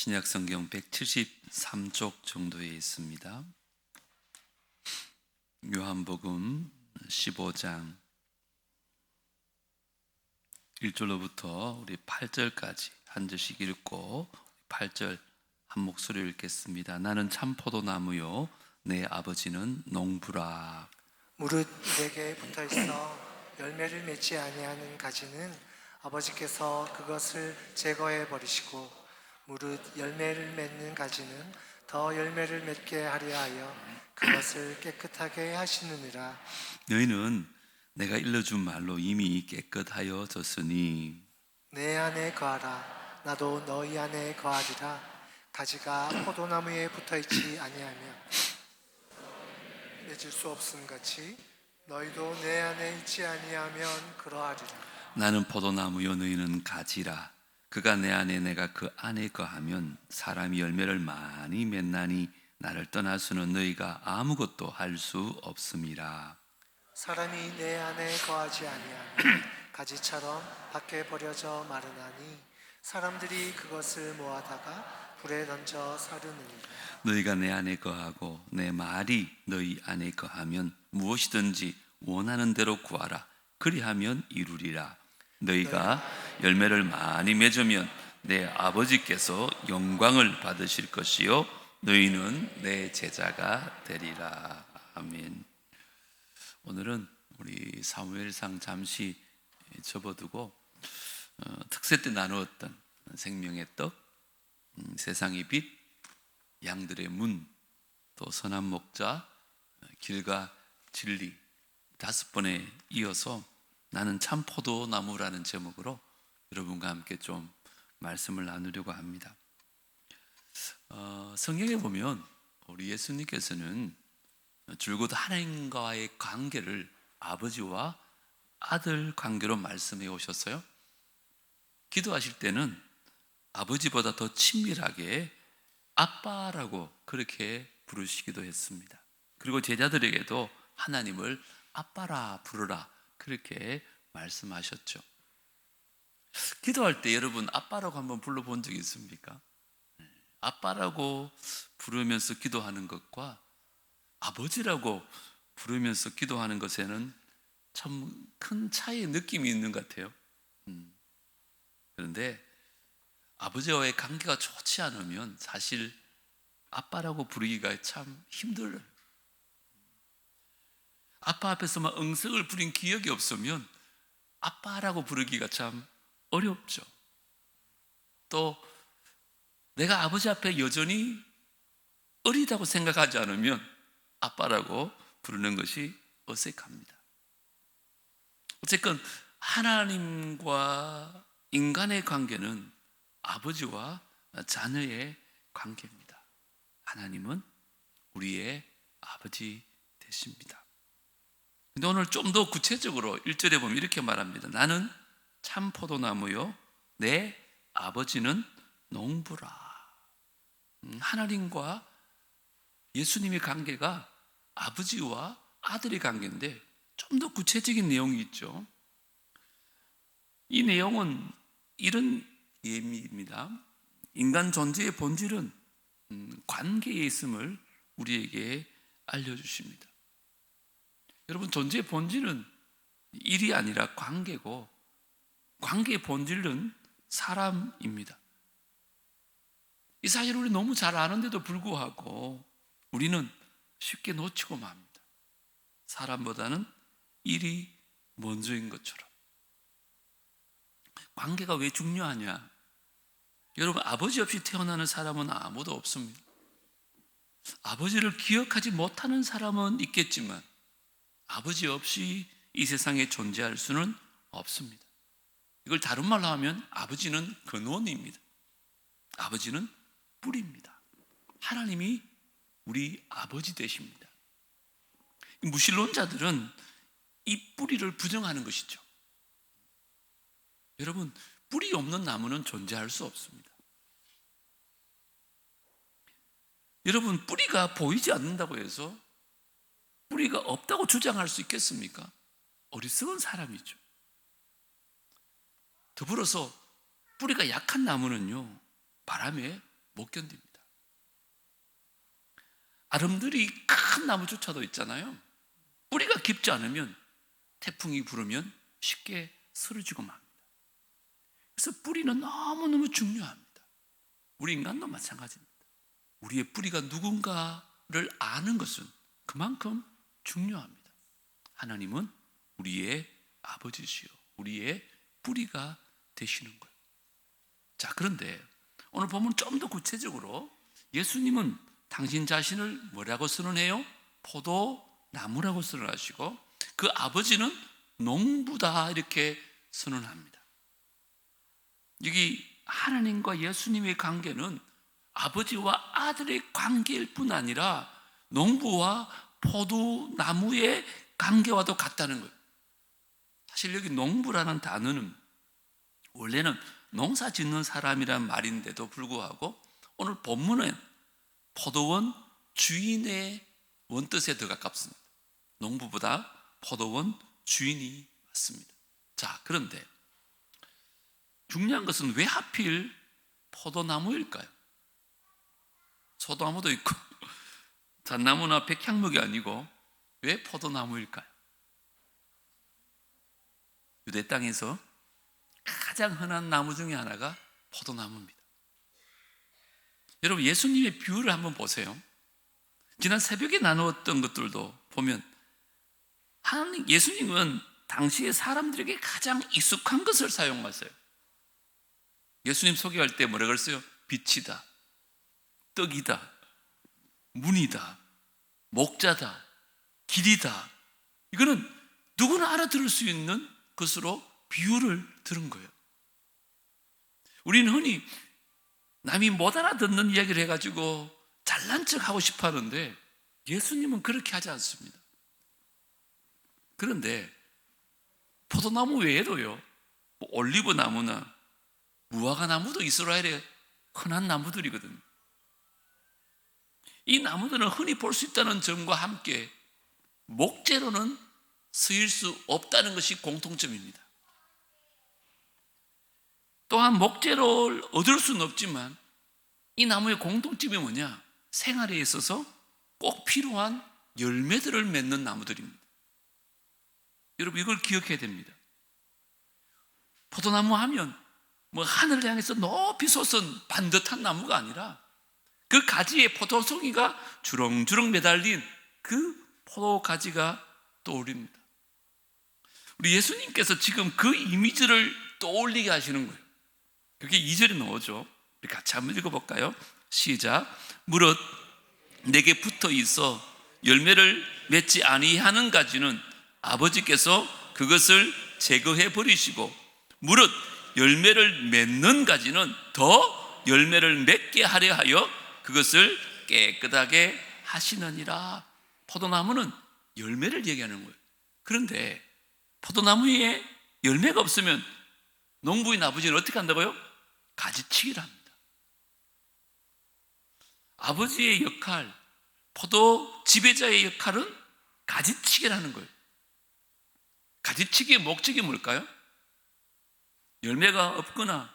신약 성경 173쪽 정도에 있습니다. 요한복음 15장 1절로부터 우리 8절까지 한 절씩 읽고 8절 한 목소리로 읽겠습니다. 나는 참 포도나무요 내 아버지는 농부라. 무릇 내게 붙어있어 열매를 맺지 아니하는 가지는 아버지께서 그것을 제거해 버리시고, 무릇 열매를 맺는 가지는 더 열매를 맺게 하려 하여 그것을 깨끗하게 하시느니라. 너희는 내가 일러준 말로 이미 깨끗하여졌으니 내 안에 거하라. 나도 너희 안에 거하리라. 가지가 포도나무에 붙어있지 아니하면 맺을 수 없음 같이 너희도 내 안에 있지 아니하면 그러하리라. 나는 포도나무요 너희는 가지라. 그가 내 안에 내가 그 안에 거하면 사람이 열매를 많이 맺나니 나를 떠나서는 너희가 아무것도 할 수 없음이라. 사람이 내 안에 거하지 아니하면 가지처럼 밖에 버려져 마르나니 사람들이 그것을 모아다가 불에 던져 사르느니라. 너희가 내 안에 거하고 내 말이 너희 안에 거하면 무엇이든지 원하는 대로 구하라. 그리하면 이루리라. 너희가 열매를 많이 맺으면 내 아버지께서 영광을 받으실 것이요 너희는 내 제자가 되리라. 아멘. 오늘은 우리 사무엘상 잠시 접어두고 특세 때 나누었던 생명의 떡, 세상의 빛, 양들의 문, 또 선한 목자, 길과 진리 5번에 이어서 나는 참 포도나무라는 제목으로 여러분과 함께 좀 말씀을 나누려고 합니다. 성경에 보면 우리 예수님께서는 줄곧 하나님과의 관계를 아버지와 아들 관계로 말씀해 오셨어요. 기도하실 때는 아버지보다 더 친밀하게 아빠라고 그렇게 부르시기도 했습니다. 그리고 제자들에게도 하나님을 아빠라 부르라 그렇게 말씀하셨죠. 기도할 때 여러분 아빠라고 한번 불러본 적이 있습니까? 아빠라고 부르면서 기도하는 것과 아버지라고 부르면서 기도하는 것에는 참 큰 차이의 느낌이 있는 것 같아요. 그런데 아버지와의 관계가 좋지 않으면 사실 아빠라고 부르기가 참 힘들어요. 아빠 앞에서만 응석을 부린 기억이 없으면 아빠라고 부르기가 참 어렵죠. 또 내가 아버지 앞에 여전히 어리다고 생각하지 않으면 아빠라고 부르는 것이 어색합니다. 어쨌건 하나님과 인간의 관계는 아버지와 자녀의 관계입니다. 하나님은 우리의 아버지 되십니다. 근데 오늘 좀 더 구체적으로 1절에 보면 이렇게 말합니다. 나는 참 포도나무요 내 아버지는 농부라. 하나님과 예수님의 관계가 아버지와 아들의 관계인데 좀 더 구체적인 내용이 있죠. 이 내용은 이런 의미입니다. 인간 존재의 본질은 관계에 있음을 우리에게 알려주십니다. 여러분, 존재의 본질은 일이 아니라 관계고 관계의 본질은 사람입니다. 이 사실을 우리 너무 잘 아는데도 불구하고 우리는 쉽게 놓치고 맙니다. 사람보다는 일이 먼저인 것처럼. 관계가 왜 중요하냐? 여러분, 아버지 없이 태어나는 사람은 아무도 없습니다. 아버지를 기억하지 못하는 사람은 있겠지만 아버지 없이 이 세상에 존재할 수는 없습니다. 이걸 다른 말로 하면 아버지는 근원입니다. 아버지는 뿌리입니다. 하나님이 우리 아버지 되십니다. 무신론자들은 이 뿌리를 부정하는 것이죠. 여러분, 뿌리 없는 나무는 존재할 수 없습니다. 여러분, 뿌리가 보이지 않는다고 해서 뿌리가 없다고 주장할 수 있겠습니까? 어리석은 사람이죠. 더불어서 뿌리가 약한 나무는요, 바람에 못 견딥니다. 아름드리 큰 나무조차도 있잖아요. 뿌리가 깊지 않으면 태풍이 불으면 쉽게 쓰러지고 맙니다. 그래서 뿌리는 너무너무 중요합니다. 우리 인간도 마찬가지입니다. 우리의 뿌리가 누군가를 아는 것은 그만큼 중요합니다. 하나님은 우리의 아버지시요, 우리의 뿌리가 되시는 거예요. 자, 그런데 오늘 보면 좀 더 구체적으로 예수님은 당신 자신을 뭐라고 선언해요? 포도나무라고 선언하시고 그 아버지는 농부다 이렇게 선언합니다. 여기 하나님과 예수님의 관계는 아버지와 아들의 관계일 뿐 아니라 농부와 포도나무의 관계와도 같다는 거예요. 사실 여기 농부라는 단어는 원래는 농사 짓는 사람이란 말인데도 불구하고 오늘 본문은 포도원 주인의 원뜻에 더 가깝습니다. 농부보다 포도원 주인이 맞습니다. 자, 그런데 중요한 것은 왜 하필 포도나무일까요? 소나무도 있고 잣나무나 백향목이 아니고 왜 포도나무일까요? 유대 땅에서 가장 흔한 나무 중에 하나가 포도나무입니다. 여러분, 예수님의 비유를 한번 보세요. 지난 새벽에 나누었던 것들도 보면 예수님은 당시의 사람들에게 가장 익숙한 것을 사용하세요. 예수님 소개할 때 뭐라 그랬어요? 빛이다, 떡이다, 문이다, 목자다, 길이다. 이거는 누구나 알아들을 수 있는 것으로 비유를 들은 거예요. 우리는 흔히 남이 못 알아듣는 이야기를 해가지고 잘난 척 하고 싶어 하는데 예수님은 그렇게 하지 않습니다. 그런데 포도나무 외에도요, 올리브 나무나 무화과 나무도 이스라엘의 흔한 나무들이거든요. 이 나무들은 흔히 볼 수 있다는 점과 함께 목재로는 쓰일 수 없다는 것이 공통점입니다. 또한 목재를 얻을 수는 없지만 이 나무의 공통점이 뭐냐? 생활에 있어서 꼭 필요한 열매들을 맺는 나무들입니다. 여러분, 이걸 기억해야 됩니다. 포도나무 하면 뭐 하늘을 향해서 높이 솟은 반듯한 나무가 아니라 그 가지에 포도송이가 주렁주렁 매달린 그 포도가지가 떠오릅니다. 우리 예수님께서 지금 그 이미지를 떠올리게 하시는 거예요. 그게 2절에 나오죠. 우리 같이 한번 읽어볼까요? 시작. 무릇 내게 붙어 있어 열매를 맺지 아니하는 가지는 아버지께서 그것을 제거해 버리시고 무릇 열매를 맺는 가지는 더 열매를 맺게 하려 하여 그것을 깨끗하게 하시느니라. 포도나무는 열매를 얘기하는 거예요. 그런데 포도나무에 열매가 없으면 농부인 아버지는 어떻게 한다고요? 가지치기를 합니다. 아버지의 역할, 포도 지배자의 역할은 가지치기라는 거예요. 가지치기의 목적이 뭘까요? 열매가 없거나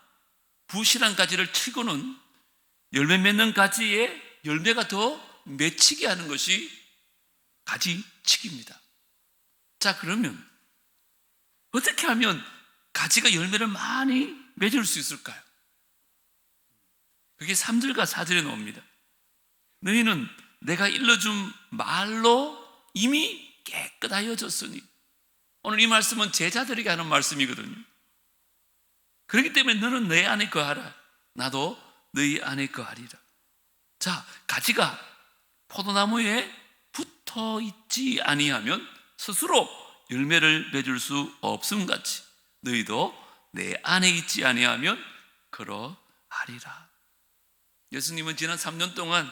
부실한 가지를 치고는 열매 맺는 가지에 열매가 더 맺히게 하는 것이 가지치기입니다. 자, 그러면 어떻게 하면 가지가 열매를 많이 맺을 수 있을까요? 그게 3절과 4절에 나옵니다. 너희는 내가 일러준 말로 이미 깨끗하여졌으니. 오늘 이 말씀은 제자들에게 하는 말씀이거든요. 그렇기 때문에 너는 내 안에 거하라. 나도 너희 안에 거하리라. 자, 가지가 포도나무에 붙어 있지 아니하면 스스로 열매를 맺을 수 없음 같이 너희도 내 안에 있지 아니하면 그러하리라. 예수님은 지난 3년 동안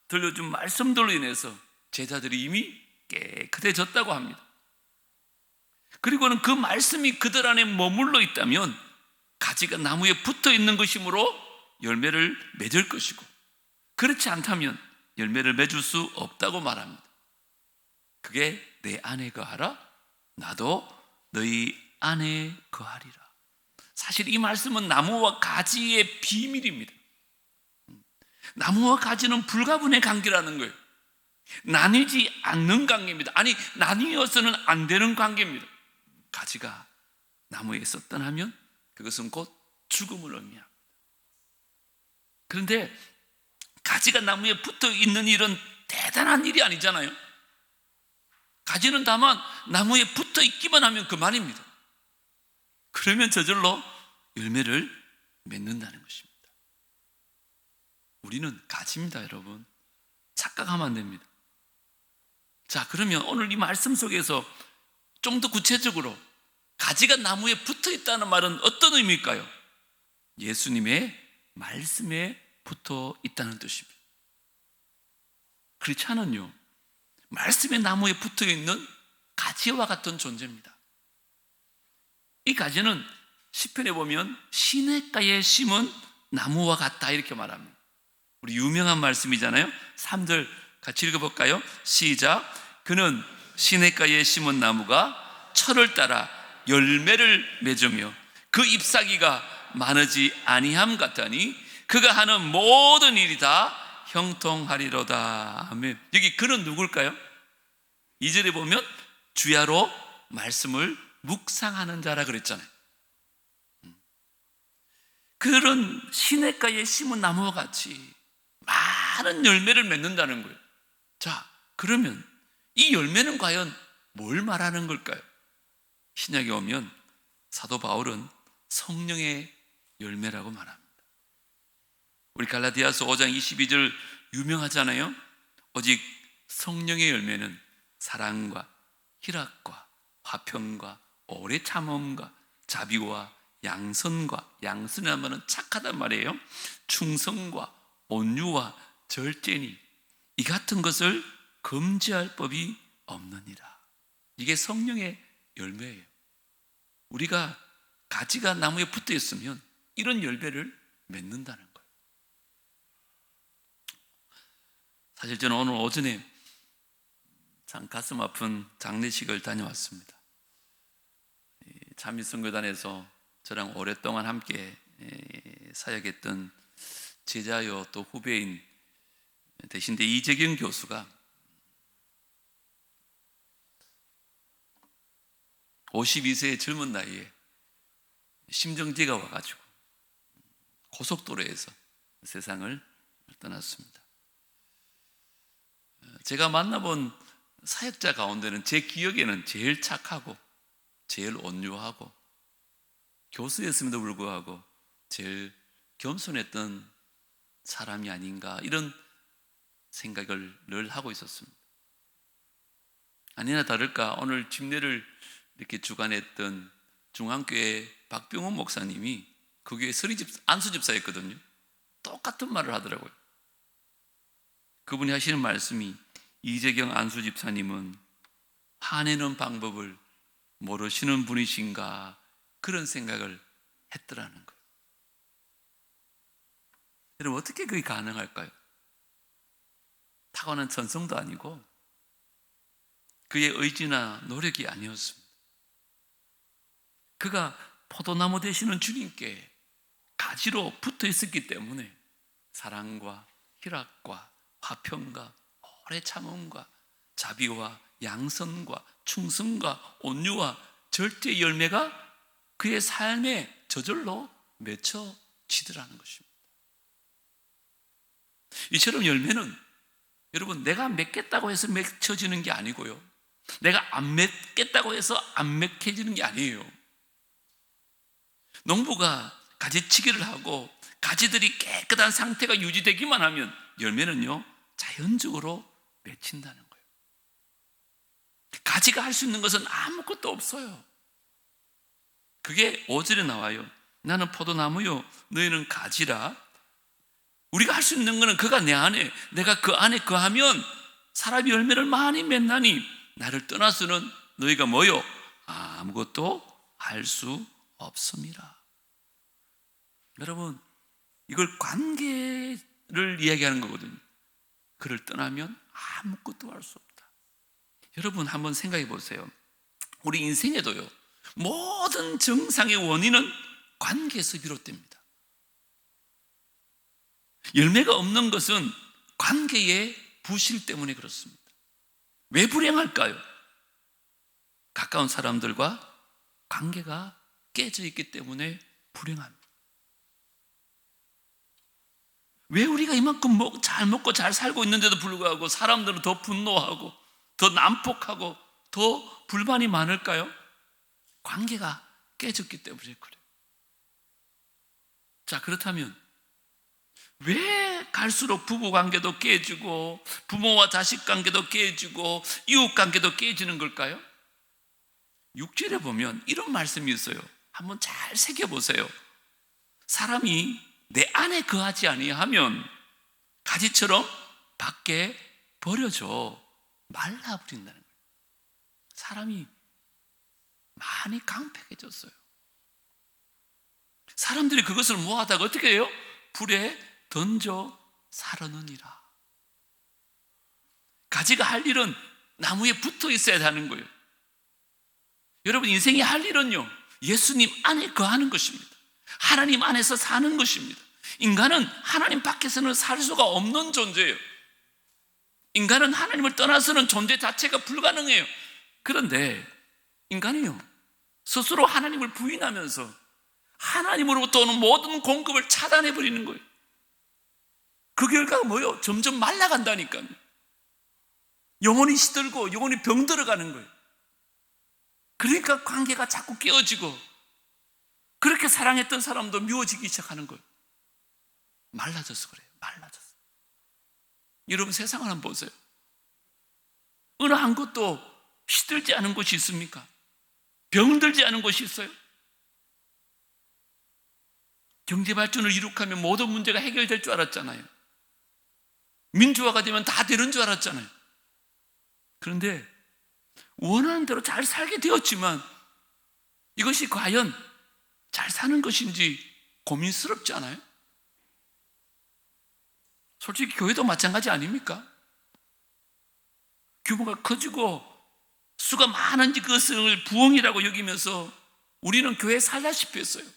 들려준 말씀들로 인해서 제자들이 이미 깨끗해졌다고 합니다. 그리고는 그 말씀이 그들 안에 머물러 있다면 가지가 나무에 붙어 있는 것이므로 열매를 맺을 것이고 그렇지 않다면 열매를 맺을 수 없다고 말합니다. 그게 내 안에 거하라. 나도 너희 안에 거하리라. 사실 이 말씀은 나무와 가지의 비밀입니다. 나무와 가지는 불가분의 관계라는 거예요. 나뉘지 않는 관계입니다. 아니, 나뉘어서는 안 되는 관계입니다. 가지가 나무에서 떠나면 그것은 곧 죽음을 의미합니다. 그런데 가지가 나무에 붙어 있는 일은 대단한 일이 아니잖아요. 가지는 다만 나무에 붙어 있기만 하면 그만입니다. 그러면 저절로 열매를 맺는다는 것입니다. 우리는 가지입니다, 여러분. 착각하면 안 됩니다. 자, 그러면 오늘 이 말씀 속에서 좀 더 구체적으로 가지가 나무에 붙어 있다는 말은 어떤 의미일까요? 예수님의 말씀에 붙어 있다는 뜻입니다. 크리스찬은요, 말씀의 나무에 붙어 있는 가지와 같은 존재입니다. 이 가지는 시편에 보면 시냇가에 심은 나무와 같다 이렇게 말합니다. 우리 유명한 말씀이잖아요. 3절 같이 읽어볼까요? 시작. 그는 시냇가에 심은 나무가 철을 따라 열매를 맺으며 그 잎사귀가 마르지 아니함 같으니 그가 하는 모든 일이 다 형통하리로다. 아멘. 여기 그는 누굴까요? 2절에 보면 주야로 말씀을 묵상하는 자라 그랬잖아요. 그런 시냇가에 심은 나무와 같이 많은 열매를 맺는다는 거예요. 자, 그러면 이 열매는 과연 뭘 말하는 걸까요? 신약에 오면 사도 바울은 성령의 열매라고 말합니다. 우리 갈라디아서 5장 22절 유명하잖아요. 오직 성령의 열매는 사랑과 희락과 화평과 오래 참음과 자비와 양선과, 양선이라는 말은 착하단 말이에요. 충성과 온유와 절제니 이 같은 것을 금지할 법이 없느니라. 이게 성령의 열매예요. 우리가 가지가 나무에 붙어 있으면 이런 열매를 맺는다는 거예요. 사실 저는 오늘 오전에 참 가슴 아픈 장례식을 다녀왔습니다. 참미성교단에서 저랑 오랫동안 함께 사역했던 제자요 또 후배인 대신대 이재경 교수가 52세의 젊은 나이에 심정지가 와가지고 고속도로에서 세상을 떠났습니다. 제가 만나본 사역자 가운데는 제 기억에는 제일 착하고 제일 온유하고 교수였음에도 불구하고 제일 겸손했던 사람이 아닌가 이런 생각을 늘 하고 있었습니다. 아니나 다를까 오늘 집례를 이렇게 주관했던 중앙교회 박병훈 목사님이 그 교회 안수집사였거든요. 똑같은 말을 하더라고요. 그분이 하시는 말씀이 이재경 안수집사님은 화내는 방법을 모르시는 분이신가 그런 생각을 했더라는 거예요. 여러분 어떻게 그게 가능할까요? 타고난 천성도 아니고 그의 의지나 노력이 아니었습니다. 그가 포도나무 되시는 주님께 가지로 붙어 있었기 때문에 사랑과 희락과 화평과 오래 참음과 자비와 양선과 충성과 온유와 절대 열매가 그의 삶에 저절로 맺혀지더라는 것입니다. 이처럼 열매는 여러분 내가 맺겠다고 해서 맺혀지는 게 아니고요, 내가 안 맺겠다고 해서 안 맺혀지는 게 아니에요. 농부가 가지치기를 하고 가지들이 깨끗한 상태가 유지되기만 하면 열매는요 자연적으로 맺힌다는 거예요. 가지가 할 수 있는 것은 아무것도 없어요. 그게 5절에 나와요. 나는 포도나무요 너희는 가지라. 우리가 할 수 있는 것은 그가 내 안에, 내가 그 안에 거하면 사람이 열매를 많이 맺나니 나를 떠나서는 너희가 뭐요? 아무것도 할 수 없음이라. 여러분 이걸 관계를 이야기하는 거거든요. 그를 떠나면 아무것도 할 수 없다. 여러분 한번 생각해 보세요. 우리 인생에도요 모든 정상의 원인은 관계에서 비롯됩니다. 열매가 없는 것은 관계의 부실 때문에 그렇습니다. 왜 불행할까요? 가까운 사람들과 관계가 깨져 있기 때문에 불행합니다. 왜 우리가 이만큼 잘 먹고 잘 살고 있는데도 불구하고 사람들은 더 분노하고 더 난폭하고 더 불만이 많을까요? 관계가 깨졌기 때문에 그래요. 자, 그렇다면 왜 갈수록 부부 관계도 깨지고 부모와 자식 관계도 깨지고 이웃 관계도 깨지는 걸까요? 6절에 보면 이런 말씀이 있어요. 한번 잘 새겨보세요. 사람이 내 안에 거하지 아니하면 가지처럼 밖에 버려져 말라버린다는 거예요. 사람이 많이 강팍해졌어요. 사람들이 그것을 모아다가 어떻게 해요? 불에 던져 사르느니라. 가지가 할 일은 나무에 붙어 있어야 하는 거예요. 여러분, 인생이 할 일은요, 예수님 안에 거하는 것입니다. 하나님 안에서 사는 것입니다. 인간은 하나님 밖에서는 살 수가 없는 존재예요. 인간은 하나님을 떠나서는 존재 자체가 불가능해요. 그런데 인간이요, 스스로 하나님을 부인하면서 하나님으로부터 오는 모든 공급을 차단해버리는 거예요. 그 결과가 뭐예요? 점점 말라간다니까요. 영혼이 시들고 영혼이 병들어가는 거예요. 그러니까 관계가 자꾸 깨어지고 그렇게 사랑했던 사람도 미워지기 시작하는 거예요. 말라져서 그래요. 말라져서. 여러분, 세상을 한번 보세요. 어느 한 곳도 시들지 않은 곳이 있습니까? 병들지 않은 곳이 있어요? 경제 발전을 이룩하면 모든 문제가 해결될 줄 알았잖아요. 민주화가 되면 다 되는 줄 알았잖아요. 그런데 원하는 대로 잘 살게 되었지만 이것이 과연 잘 사는 것인지 고민스럽지 않아요? 솔직히 교회도 마찬가지 아닙니까? 규모가 커지고 수가 많은지 그것을 부흥이라고 여기면서 우리는 교회에 살다시피 했어요.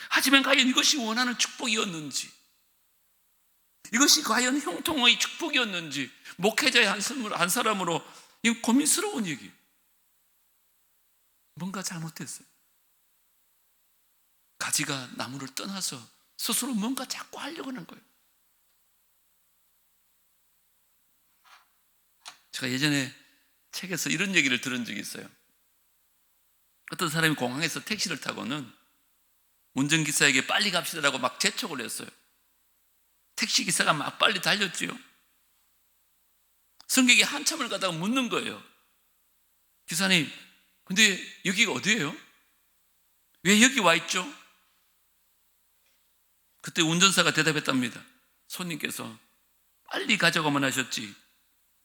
하지만 과연 이것이 원하는 축복이었는지, 이것이 과연 형통의 축복이었는지, 목회자의 한 사람으로 이건 고민스러운 얘기. 뭔가 잘못됐어요. 가지가 나무를 떠나서 스스로 뭔가 자꾸 하려고 하는 거예요. 제가 예전에 책에서 이런 얘기를 들은 적이 있어요. 어떤 사람이 공항에서 택시를 타고는 운전기사에게 빨리 갑시다라고 막 재촉을 했어요. 택시기사가 막 빨리 달렸지요. 승객이 한참을 가다가 묻는 거예요. 기사님, 근데 여기가 어디예요? 왜 여기 와 있죠? 그때 운전사가 대답했답니다. 손님께서 빨리 가자고만 하셨지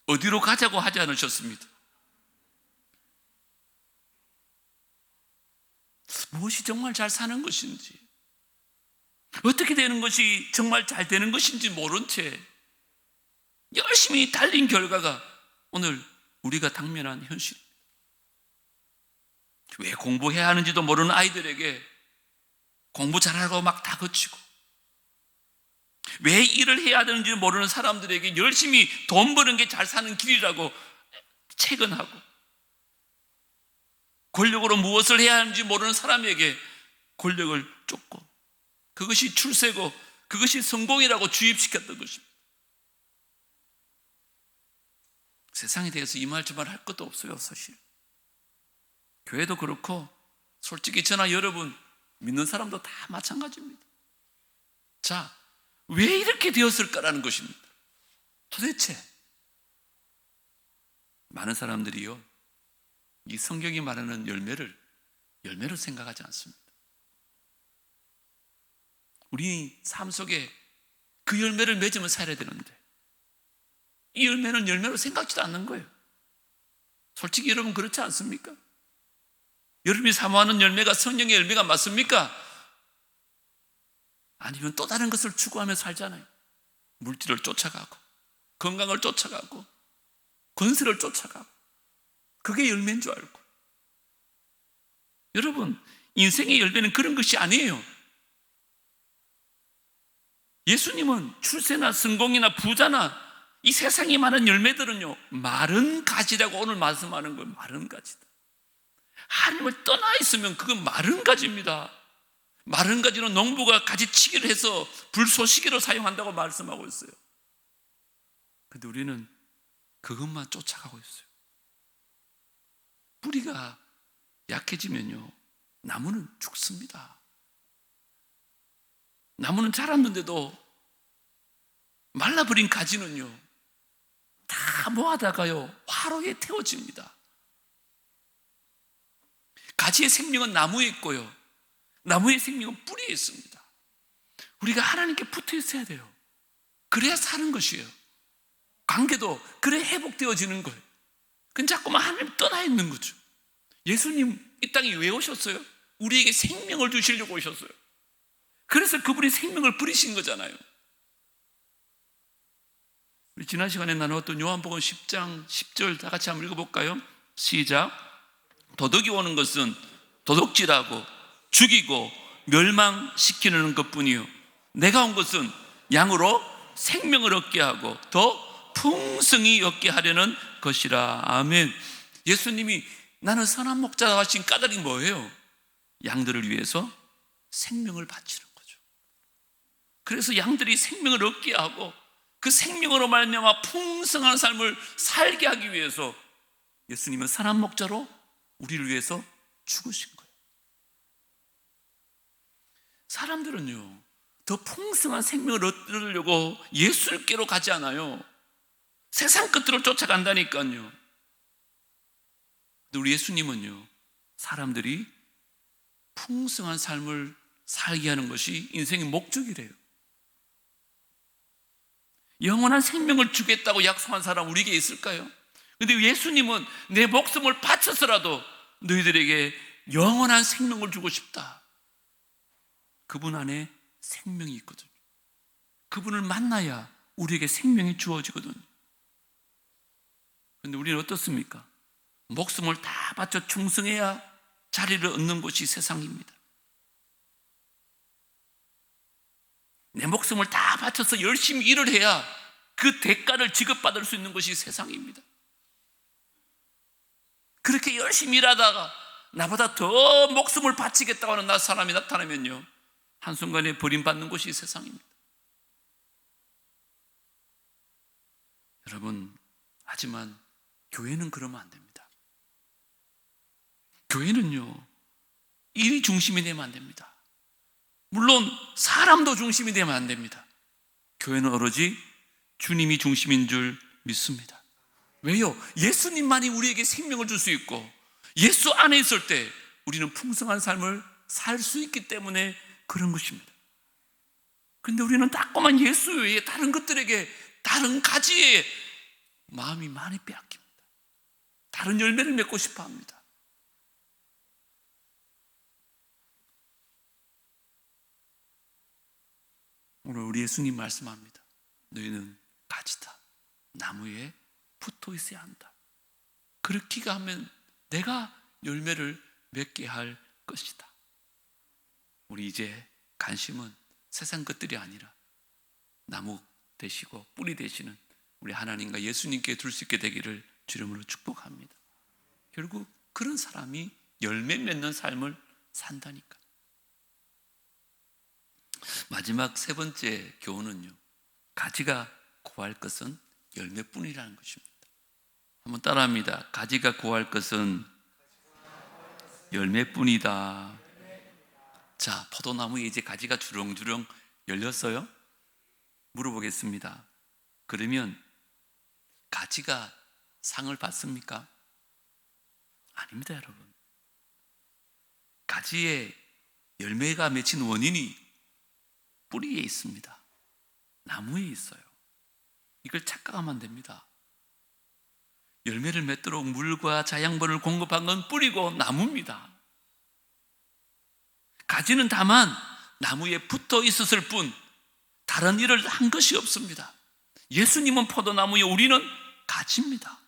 어디로 가자고 하지 않으셨습니다. 무엇이 정말 잘 사는 것인지, 어떻게 되는 것이 정말 잘 되는 것인지 모른 채 열심히 달린 결과가 오늘 우리가 당면한 현실입니다. 왜 공부해야 하는지도 모르는 아이들에게 공부 잘하라고 막 다그치고, 왜 일을 해야 되는지 모르는 사람들에게 열심히 돈 버는 게 잘 사는 길이라고 채근하고, 권력으로 무엇을 해야 하는지 모르는 사람에게 권력을 쫓고, 그것이 출세고 그것이 성공이라고 주입시켰던 것입니다. 세상에 대해서 이 말 저 말 할 것도 없어요. 사실 교회도 그렇고 솔직히 저나 여러분 믿는 사람도 다 마찬가지입니다. 자, 왜 이렇게 되었을까라는 것입니다. 도대체 많은 사람들이요, 이 성경이 말하는 열매를 생각하지 않습니다. 우리 삶 속에 그 열매를 맺으면 살아야 되는데 이 열매는 열매로 생각지도 않는 거예요. 솔직히 여러분 그렇지 않습니까? 여러분이 사모하는 열매가 성령의 열매가 맞습니까? 아니면 또 다른 것을 추구하며 살잖아요. 물질을 쫓아가고 건강을 쫓아가고 권세를 쫓아가고 그게 열매인 줄 알고. 여러분, 인생의 열매는 그런 것이 아니에요. 예수님은 출세나 성공이나 부자나 이 세상에 많은 열매들은요, 마른 가지라고 오늘 말씀하는 거예요. 마른 가지다. 하나님을 떠나 있으면 그건 마른 가지입니다. 마른 가지는 농부가 가지치기를 해서 불쏘시개로 사용한다고 말씀하고 있어요. 근데 우리는 그것만 쫓아가고 있어요. 뿌리가 약해지면요, 나무는 죽습니다. 나무는 자랐는데도 말라버린 가지는요, 다 모아다가요, 화로에 태워집니다. 가지의 생명은 나무에 있고요, 나무의 생명은 뿌리에 있습니다. 우리가 하나님께 붙어 있어야 돼요. 그래야 사는 것이에요. 관계도 그래 회복되어지는 거예요. 그건 자꾸만 하나님 떠나 있는 거죠. 예수님 이 땅에 왜 오셨어요? 우리에게 생명을 주시려고 오셨어요. 그래서 그분이 생명을 뿌리신 거잖아요. 우리 지난 시간에 나누었던 요한복음 10장 10절 다 같이 한번 읽어볼까요? 시작. 도둑이 오는 것은 도둑질하고 죽이고 멸망시키는 것뿐이요, 내가 온 것은 양으로 생명을 얻게 하고 더 풍성히 얻게 하려는 것이라. 아멘. 예수님이 나는 선한 목자라고 하신 까닭이 뭐예요? 양들을 위해서 생명을 바치는 거죠. 그래서 양들이 생명을 얻게 하고 그 생명으로 말미암아 풍성한 삶을 살게 하기 위해서 예수님은 선한 목자로 우리를 위해서 죽으신 거예요. 사람들은요, 더 풍성한 생명을 얻으려고 예수께로 가지 않아요. 세상 끝으로 쫓아간다니까요. 근데 우리 예수님은요, 사람들이 풍성한 삶을 살게 하는 것이 인생의 목적이래요. 영원한 생명을 주겠다고 약속한 사람 우리에게 있을까요? 근데 예수님은 내 목숨을 바쳐서라도 너희들에게 영원한 생명을 주고 싶다. 그분 안에 생명이 있거든요. 그분을 만나야 우리에게 생명이 주어지거든요. 근데 우리는 어떻습니까? 목숨을 다 바쳐 충성해야 자리를 얻는 곳이 세상입니다. 내 목숨을 다 바쳐서 열심히 일을 해야 그 대가를 지급받을 수 있는 것이 세상입니다. 그렇게 열심히 일하다가 나보다 더 목숨을 바치겠다고 하는 사람이 나타나면요, 한순간에 버림받는 곳이 세상입니다. 여러분, 하지만 교회는 그러면 안 됩니다. 교회는요, 일이 중심이 되면 안 됩니다. 물론 사람도 중심이 되면 안 됩니다. 교회는 오로지 주님이 중심인 줄 믿습니다. 왜요? 예수님만이 우리에게 생명을 줄 수 있고 예수 안에 있을 때 우리는 풍성한 삶을 살 수 있기 때문에 그런 것입니다. 그런데 우리는 자꾸만 예수 외에 다른 것들에게, 다른 가지에 마음이 많이 빼앗깁니다. 다른 열매를 맺고 싶어 합니다. 오늘 우리 예수님 말씀합니다. 너희는 가지다. 나무에 붙어 있어야 한다. 그렇게 하면 내가 열매를 맺게 할 것이다. 우리 이제 관심은 세상 것들이 아니라 나무 되시고 뿌리 되시는 우리 하나님과 예수님께 둘 수 있게 되기를 주름으로 축복합니다. 결국 그런 사람이 열매 맺는 삶을 산다니까. 마지막 세 번째 교훈은요, 가지가 구할 것은 열매뿐이라는 것입니다. 한번 따라합니다. 가지가 구할 것은 열매뿐이다. 자, 포도나무에 이제 가지가 주렁주렁 열렸어요? 물어보겠습니다. 그러면 가지가 상을 받습니까? 아닙니다, 여러분. 가지에 열매가 맺힌 원인이 뿌리에 있습니다. 나무에 있어요. 이걸 착각하면 안 됩니다. 열매를 맺도록 물과 자양분을 공급한 건 뿌리고 나무입니다. 가지는 다만 나무에 붙어 있었을 뿐 다른 일을 한 것이 없습니다. 예수님은 포도나무에, 우리는 가지입니다.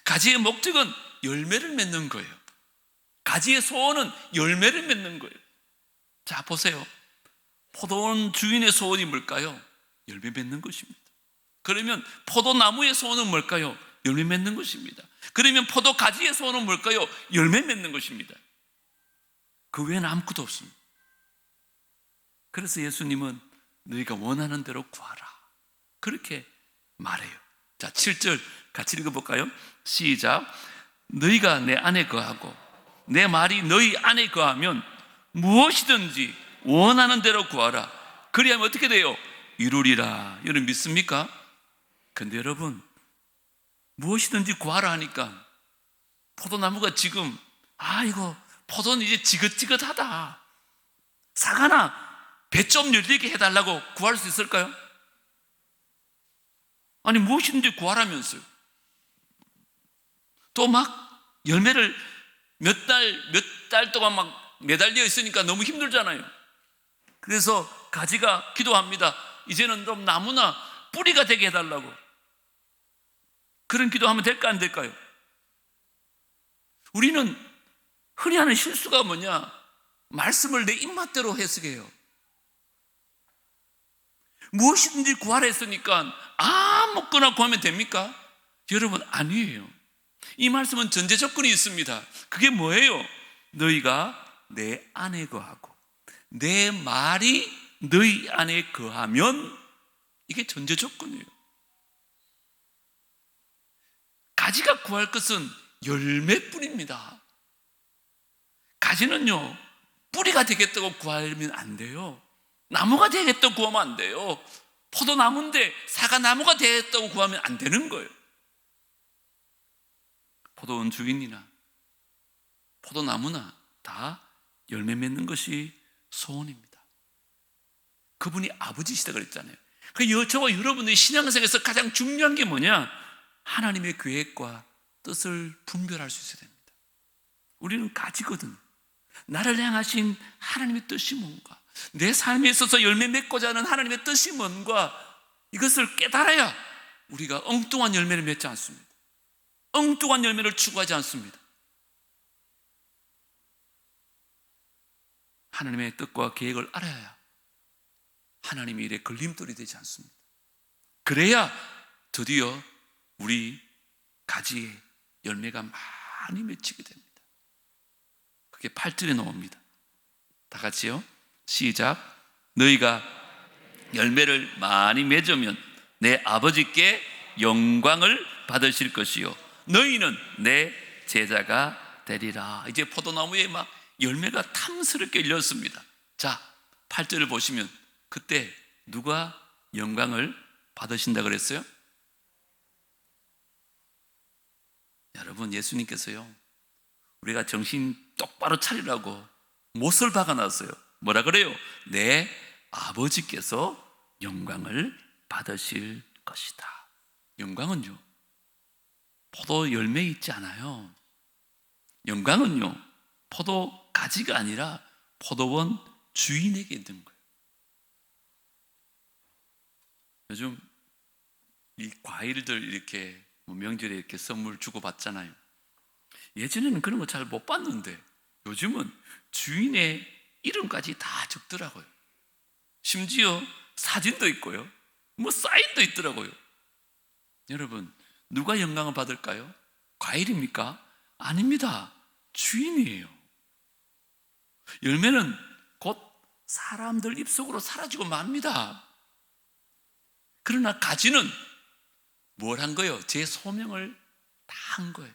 가지의 목적은 열매를 맺는 거예요. 가지의 소원은 열매를 맺는 거예요. 자, 보세요. 포도원 주인의 소원이 뭘까요? 열매 맺는 것입니다. 그러면 포도나무의 소원은 뭘까요? 열매 맺는 것입니다. 그러면 포도 가지의 소원은 뭘까요? 열매 맺는 것입니다. 그 외에는 아무것도 없습니다. 그래서 예수님은 너희가 원하는 대로 구하라, 그렇게 말해요. 자, 7절 같이 읽어볼까요? 시작. 너희가 내 안에 거하고 내 말이 너희 안에 거하면 무엇이든지 원하는 대로 구하라. 그리하면 어떻게 돼요? 이루리라. 여러분 믿습니까? 근데 여러분, 무엇이든지 구하라 하니까 포도나무가 지금 이거 포도는 이제 지긋지긋하다, 사과나 배 좀 열리게 해달라고 구할 수 있을까요? 아니, 무엇이든지 구하라면서요. 또 막 열매를 몇 달 동안 막 매달려 있으니까 너무 힘들잖아요. 그래서 가지가 기도합니다. 이제는 좀 나무나 뿌리가 되게 해달라고. 그런 기도하면 될까 안 될까요? 우리는 흔히 하는 실수가 뭐냐? 말씀을 내 입맛대로 해석해요. 무엇이든지 구하라 했으니까 아무거나 구하면 됩니까? 여러분, 아니에요. 이 말씀은 전제 조건이 있습니다. 그게 뭐예요? 너희가 내 안에 거하고 내 말이 너희 안에 거하면, 이게 전제 조건이에요. 가지가 구할 것은 열매뿐입니다. 가지는요, 뿌리가 되겠다고 구하면 안 돼요. 나무가 되겠다고 구하면 안 돼요. 포도나무인데 사과나무가 되겠다고 구하면 안 되는 거예요. 포도원 주인이나 포도나무나 다 열매 맺는 것이 소원입니다. 그분이 아버지시다 그랬잖아요. 저와 여러분의 신앙생활에서 가장 중요한 게 뭐냐? 하나님의 계획과 뜻을 분별할 수 있어야 됩니다. 우리는 가지거든. 나를 향하신 하나님의 뜻이 뭔가, 내 삶에 있어서 열매 맺고자 하는 하나님의 뜻이 뭔가, 이것을 깨달아야 우리가 엉뚱한 열매를 맺지 않습니다. 엉뚱한 열매를 추구하지 않습니다. 하나님의 뜻과 계획을 알아야 하나님의 일에 걸림돌이 되지 않습니다. 그래야 드디어 우리 가지에 열매가 많이 맺히게 됩니다. 그게 8절에 나옵니다. 다 같이요. 시작. 너희가 열매를 많이 맺으면 내 아버지께 영광을 받으실 것이요 너희는 내 제자가 되리라. 이제 포도나무에 막 열매가 탐스럽게 열렸습니다. 자, 8절을 보시면 그때 누가 영광을 받으신다 그랬어요? 여러분, 예수님께서요, 우리가 정신 똑바로 차리라고 못을 박아놨어요. 뭐라 그래요? 내 아버지께서 영광을 받으실 것이다. 영광은요, 포도 열매에 있지 않아요. 영광은요, 포도 가지가 아니라 포도원 주인에게 있는 거예요. 요즘 이 과일들 이렇게 명절에 이렇게 선물 주고 받잖아요. 예전에는 그런 거 잘 못 봤는데 요즘은 주인의 이름까지 다 적더라고요. 심지어 사진도 있고요, 뭐 사인도 있더라고요. 여러분, 누가 영광을 받을까요? 과일입니까? 아닙니다. 주인이에요. 열매는 곧 사람들 입속으로 사라지고 맙니다. 그러나 가지는 뭘 한 거예요? 제 소명을 다 한 거예요.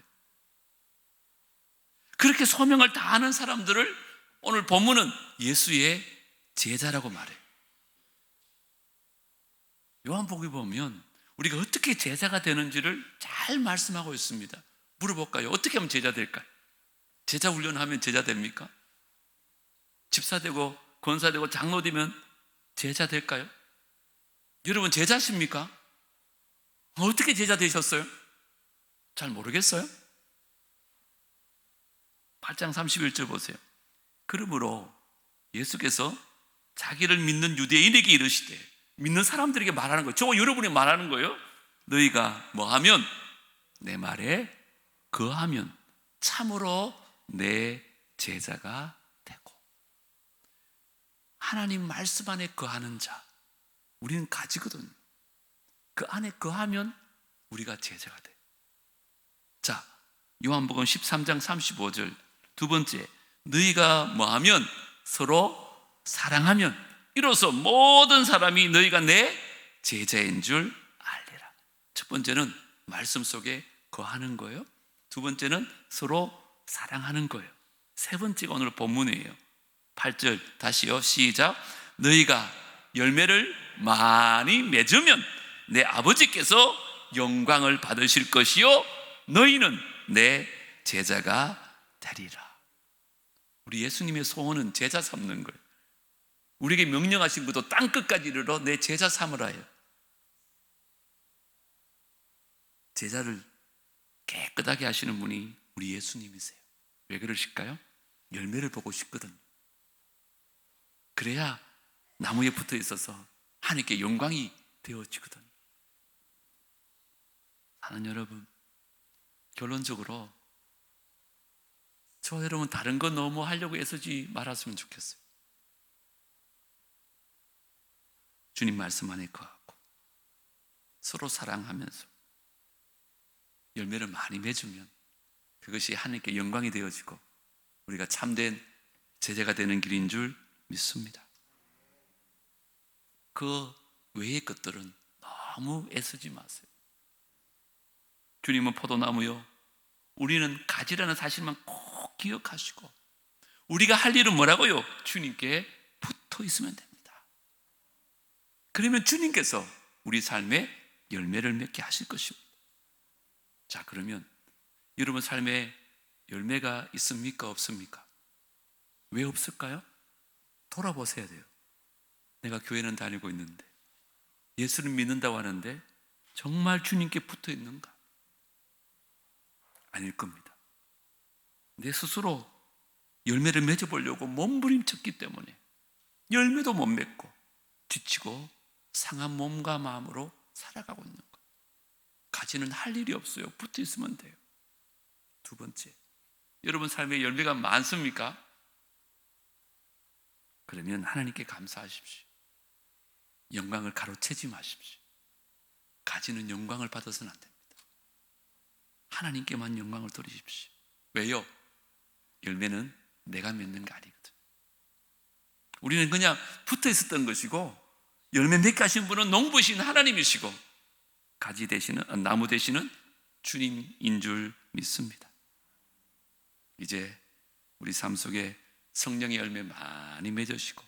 그렇게 소명을 다 하는 사람들을 오늘 본문은 예수의 제자라고 말해요. 요한복음에 보면 우리가 어떻게 제자가 되는지를 잘 말씀하고 있습니다. 물어볼까요? 어떻게 하면 제자 될까요? 제자 훈련하면 제자 됩니까? 집사 되고 권사 되고 장로 되면 제자 될까요? 여러분, 제자십니까? 어떻게 제자 되셨어요? 잘 모르겠어요? 8장 31절 보세요. 그러므로 예수께서 자기를 믿는 유대인에게 이르시되, 믿는 사람들에게 말하는 거예요. 저와 여러분이 말하는 거예요. 너희가 뭐 하면? 내 말에 거하면 참으로 내 제자가 되고. 하나님 말씀 안에 거하는 자, 우리는 가지거든요. 그 안에 거하면 우리가 제자가 돼. 자, 요한복음 13장 35절 두 번째, 너희가 뭐하면 서로 사랑하면 이로써 모든 사람이 너희가 내 제자인 줄 알리라. 첫 번째는 말씀 속에 거하는 거예요. 두 번째는 서로 사랑하는 거예요. 세 번째가 오늘 본문이에요. 8절 다시요, 시작. 너희가 열매를 많이 맺으면 내 아버지께서 영광을 받으실 것이요 너희는 내 제자가 되리라. 우리 예수님의 소원은 제자 삼는 거예요. 우리에게 명령하신 것도 땅끝까지 이르러 내 제자 삼으라 해요. 제자를 깨끗하게 하시는 분이 우리 예수님이세요. 왜 그러실까요? 열매를 보고 싶거든요. 그래야 나무에 붙어 있어서 하나님께 영광이 되어지거든요. 사는 여러분, 결론적으로 저 여러분 다른 거 너무 하려고 애쓰지 말았으면 좋겠어요. 주님 말씀 안에 거하고 서로 사랑하면서 열매를 많이 맺으면 그것이 하나님께 영광이 되어지고 우리가 참된 제자가 되는 길인 줄 믿습니다. 그 외의 것들은 너무 애쓰지 마세요. 주님은 포도나무요, 우리는 가지라는 사실만 꼭 기억하시고 우리가 할 일은 뭐라고요? 주님께 붙어 있으면 됩니다. 그러면 주님께서 우리 삶에 열매를 맺게 하실 것입니다. 자, 그러면 여러분 삶에 열매가 있습니까? 없습니까? 왜 없을까요? 돌아보셔야 돼요. 내가 교회는 다니고 있는데, 예수를 믿는다고 하는데 정말 주님께 붙어 있는가? 아닐 겁니다. 내 스스로 열매를 맺어보려고 몸부림쳤기 때문에 열매도 못 맺고 지치고 상한 몸과 마음으로 살아가고 있는 거예요. 가지는 할 일이 없어요. 붙어 있으면 돼요. 두 번째, 여러분 삶에 열매가 많습니까? 그러면 하나님께 감사하십시오. 영광을 가로채지 마십시오. 가지는 영광을 받아서는 안 됩니다. 하나님께만 영광을 돌리십시오. 왜요? 열매는 내가 맺는 게 아니거든. 우리는 그냥 붙어 있었던 것이고 열매 맺게 하신 분은 농부신 하나님이시고 가지 되시는, 나무 되시는 주님인 줄 믿습니다. 이제 우리 삶 속에 성령의 열매 많이 맺으시고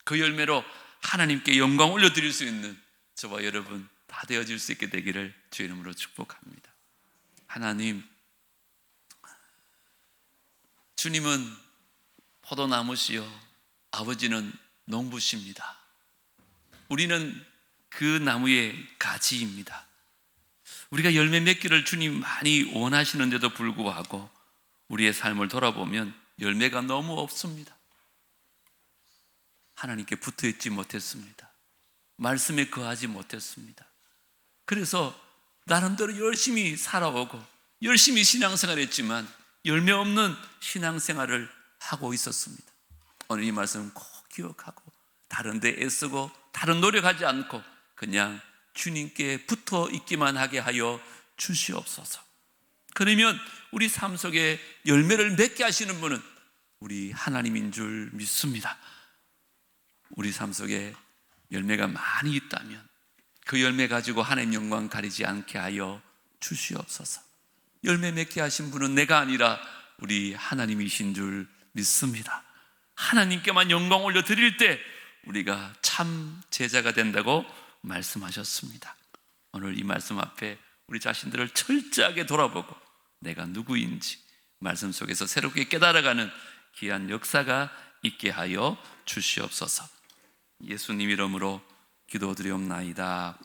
그 열매로 하나님께 영광 올려드릴 수 있는 저와 여러분 다 되어질 수 있게 되기를 주의 이름으로 축복합니다. 하나님, 주님은 포도나무시요 아버지는 농부십니다. 우리는 그 나무의 가지입니다. 우리가 열매 맺기를 주님 많이 원하시는데도 불구하고 우리의 삶을 돌아보면 열매가 너무 없습니다. 하나님께 붙어 있지 못했습니다. 말씀에 거하지 못했습니다. 그래서 나름대로 열심히 살아오고 열심히 신앙생활을 했지만 열매 없는 신앙생활을 하고 있었습니다. 오늘 이 말씀 꼭 기억하고 다른 데 애쓰고 다른 노력하지 않고 그냥 주님께 붙어 있기만 하게 하여 주시옵소서. 그러면 우리 삶 속에 열매를 맺게 하시는 분은 우리 하나님인 줄 믿습니다. 우리 삶 속에 열매가 많이 있다면 그 열매 가지고 하나님 영광 가리지 않게 하여 주시옵소서. 열매 맺게 하신 분은 내가 아니라 우리 하나님이신 줄 믿습니다. 하나님께만 영광 올려드릴 때 우리가 참 제자가 된다고 말씀하셨습니다. 오늘 이 말씀 앞에 우리 자신들을 철저하게 돌아보고 내가 누구인지 말씀 속에서 새롭게 깨달아가는 귀한 역사가 있게 하여 주시옵소서. 예수님 이름으로 기도드리옵나이다.